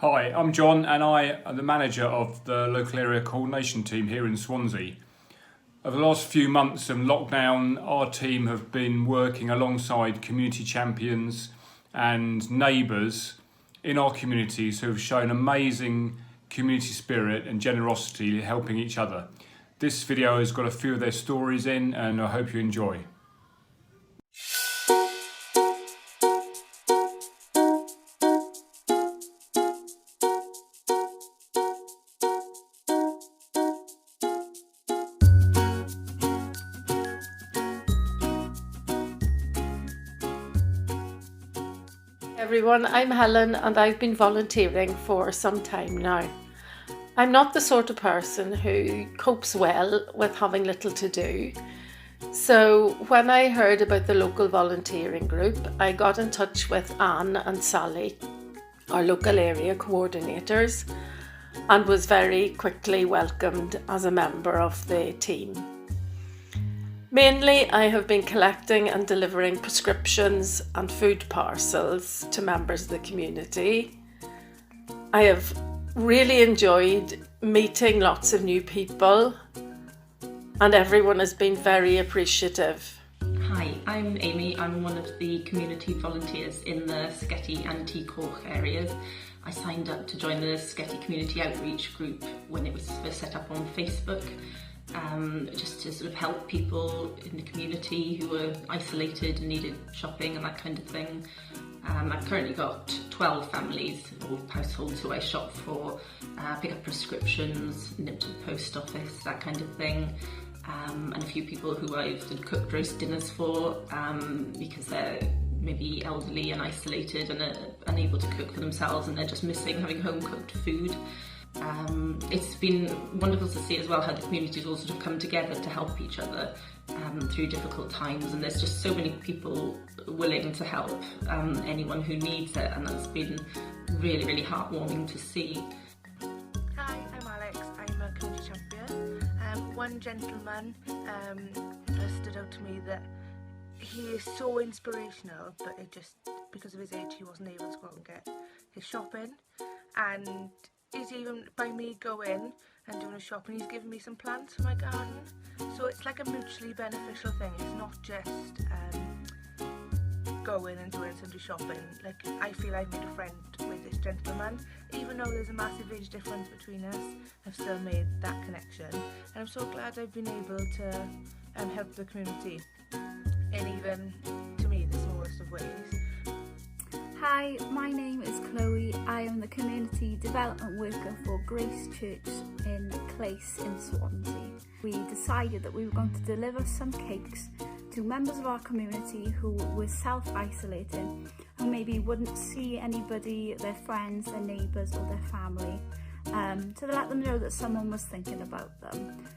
Hi, I'm John and I am the manager of the local area coordination team here in Swansea. Over the last few months of lockdown, our team have been working alongside community champions and neighbours in our communities who have shown amazing community spirit and generosity helping each other. This video has got a few of their stories in and I hope you enjoy. Everyone, I'm Helen and I've been volunteering for some time now. I'm not the sort of person who copes well with having little to do. So when I heard about the local volunteering group, I got in touch with Anne and Sally, our local area coordinators, and was very quickly welcomed as a member of the team. Mainly, I have been collecting and delivering prescriptions and food parcels to members of the community. I have really enjoyed meeting lots of new people and everyone has been very appreciative. Hi, I'm Amy. I'm one of the community volunteers in the Sketty and Coch areas. I signed up to join the Sketty Community Outreach Group when it was first set up on Facebook. Just to sort of help people in the community who were isolated and needed shopping and that kind of thing. I've currently got 12 families or households who I shop for, pick up prescriptions, nip to the post office, that kind of thing. And a few people who I've cooked roast dinners for because they're maybe elderly and isolated and are unable to cook for themselves and they're just missing having home cooked food. It's been wonderful to see as well how the communities all sort of come together to help each other through difficult times, and there's just so many people willing to help anyone who needs it, and that's been really, really heartwarming to see. Hi, I'm Alex. I'm a community champion. One gentleman has stood out to me that he is so inspirational, but it just, because of his age, he wasn't able to go out and get his shopping, and he's even, by me going and doing a shopping, he's given me some plants for my garden. So it's like a mutually beneficial thing. It's not just going and doing some shopping. Like, I feel I've made a friend with this gentleman. Even though there's a massive age difference between us, I've still made that connection. And I'm so glad I've been able to help the community in even, to me, the smallest of ways. Hi, my name is Chloe. I am the Community Development Worker for Grace Church in Clace in Swansea. We decided that we were going to deliver some cakes to members of our community who were self-isolating, who maybe wouldn't see anybody, their friends, their neighbours or their family, to let them know that someone was thinking about them.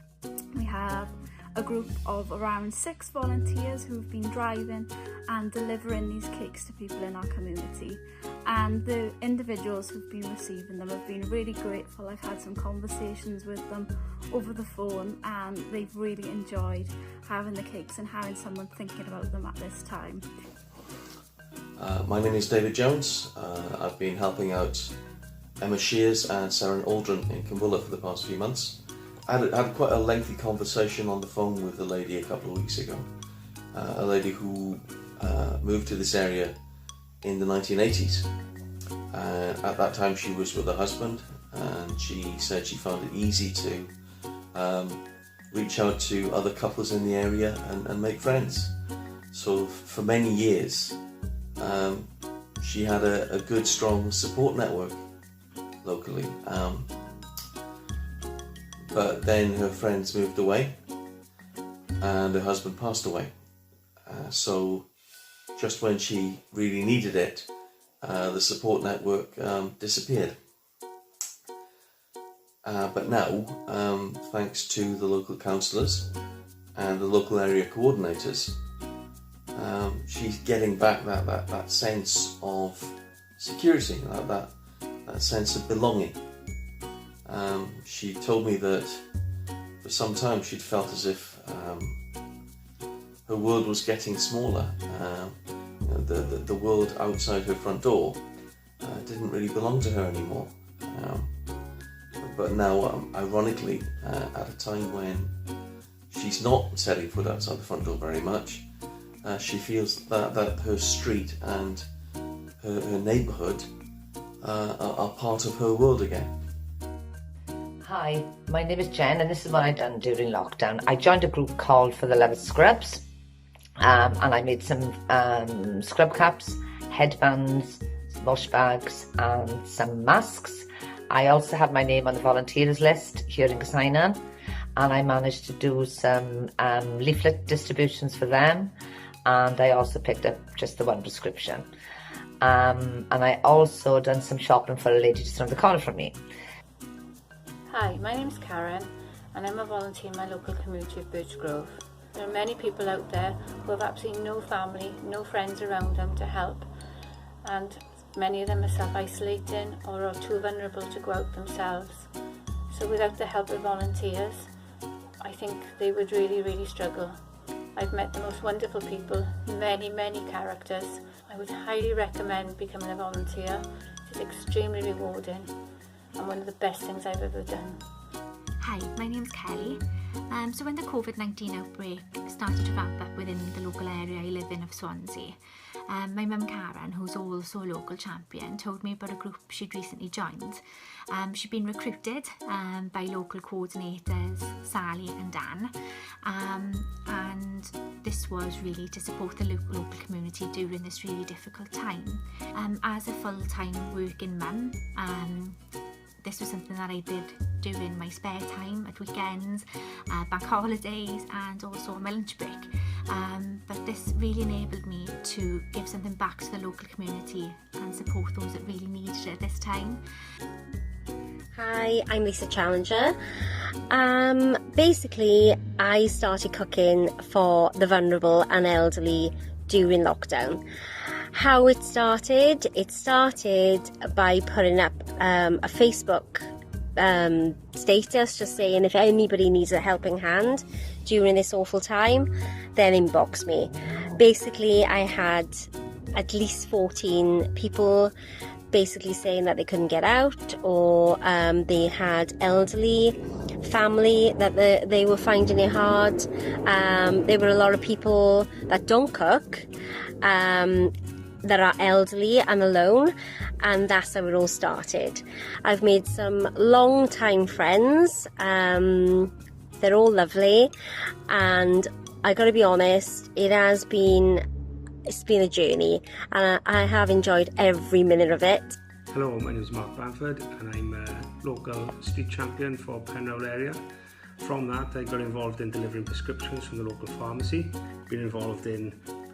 We have a group of around 6 volunteers who've been driving and delivering these cakes to people in our community, and the individuals who've been receiving them have been really grateful. I've had some conversations with them over the phone and they've really enjoyed having the cakes and having someone thinking about them at this time. My name is David Jones. I've been helping out Emma Shears and Sarah Aldrin in Cambulla for the past few months. I had quite a lengthy conversation on the phone with a lady a couple of weeks ago, a lady who moved to this area in the 1980s. At that time she was with her husband, and she said she found it easy to reach out to other couples in the area and make friends. So for many years she had a good, strong support network locally. But then her friends moved away and her husband passed away. So just when she really needed it, the support network disappeared. But now, thanks to the local councillors and the local area coordinators, she's getting back that sense of security, that sense of belonging. She told me that for some time she'd felt as if her world was getting smaller. The world outside her front door didn't really belong to her anymore. But now, ironically, at a time when she's not setting foot outside the front door very much, she feels that her street and her neighbourhood are part of her world again. Hi, my name is Jen, and this is what I done during lockdown. I joined a group called For the Love of Scrubs, and I made some scrub caps, headbands, wash bags and some masks. I also have my name on the volunteers list here in Casainan, and I managed to do some leaflet distributions for them, and I also picked up just the one prescription. And I also done some shopping for a lady just around the corner from me. Hi, my name is Karen and I'm a volunteer in my local community of Birch Grove. There are many people out there who have absolutely no family, no friends around them to help, and many of them are self-isolating or are too vulnerable to go out themselves. So without the help of volunteers, I think they would really struggle. I've met the most wonderful people, many characters. I would highly recommend becoming a volunteer. It is extremely rewarding and one of the best things I've ever done. Hi, my name's Kelly. So when the COVID-19 outbreak started to ramp up within the local area I live in of Swansea, my mum Karen, who's also a local champion, told me about a group she'd recently joined. She'd been recruited by local coordinators Sally and Dan, and this was really to support the local community during this really difficult time. As a full-time working mum, this was something that I did during my spare time, at weekends, bank holidays and also on my lunch break. But this really enabled me to give something back to the local community and support those that really needed it at this time. Hi, I'm Lisa Challenger. Basically, I started cooking for the vulnerable and elderly during lockdown. How it started by putting up a Facebook status just saying if anybody needs a helping hand during this awful time, then inbox me. Basically, I had at least 14 people basically saying that they couldn't get out, or they had elderly family that they were finding it hard. There were a lot of people that don't cook, that are elderly and alone, and that's how it all started. I've made some long-time friends. They're all lovely, and I gotta be honest, it's been a journey, and I have enjoyed every minute of it. Hello, my name is Mark Bamford and I'm a local street champion for Penrose area. From that, I got involved in delivering prescriptions from the local pharmacy, been involved in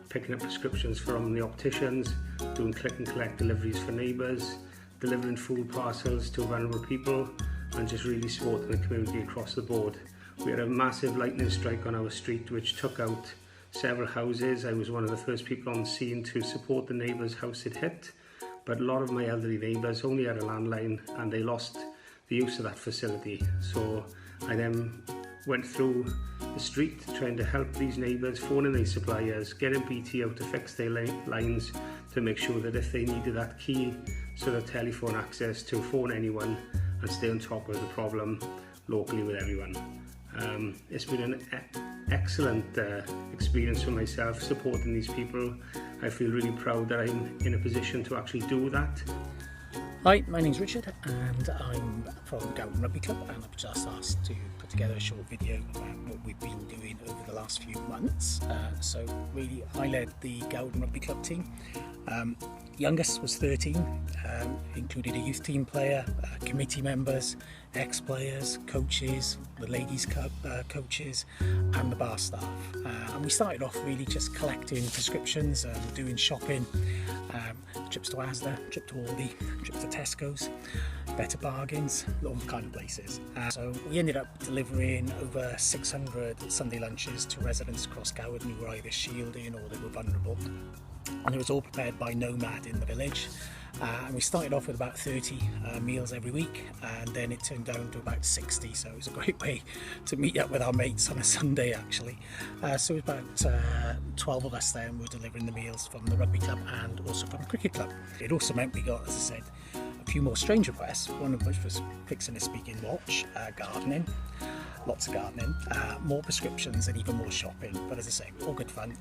picking up prescriptions from the opticians, doing click and collect deliveries for neighbours, delivering food parcels to vulnerable people, and just really supporting the community across the board. We had a massive lightning strike on our street which took out several houses. I was one of the first people on the scene to support the neighbour's house it hit, but a lot of my elderly neighbours only had a landline and they lost the use of that facility. So I then went through the street trying to help these neighbours, phoning these suppliers, getting BT out to fix their lines to make sure that if they needed that key sort of telephone access to phone anyone and stay on top of the problem locally with everyone. It's been an excellent experience for myself supporting these people. I feel really proud that I'm in a position to actually do that. Hi, my name's Richard and I'm from Gowden Rugby Club, and I've just asked to put together a short video about what we've been doing over the last few months. So really, I led the Gowden Rugby Club team. Youngest was 13, included a youth team player, committee members, ex-players, coaches, the ladies club coaches and the bar staff. And we started off really just collecting prescriptions, doing shopping, trips to Asda, trip to Aldi, trips to Tesco's, Better Bargains, all kind of places. So we ended up delivering over 600 Sunday lunches to residents across Gowden who were either shielding or they were vulnerable. And it was all prepared by Nomad in the village. And we started off with about 30 meals every week, and then it turned down to about 60, so it was a great way to meet up with our mates on a Sunday actually. So it was about 12 of us then were delivering the meals from the rugby club and also from the cricket club. It also meant we got, as I said, a few more strange requests, one of which was fixing a speaking watch, gardening, lots of gardening, more prescriptions and even more shopping, but as I say, all good fun.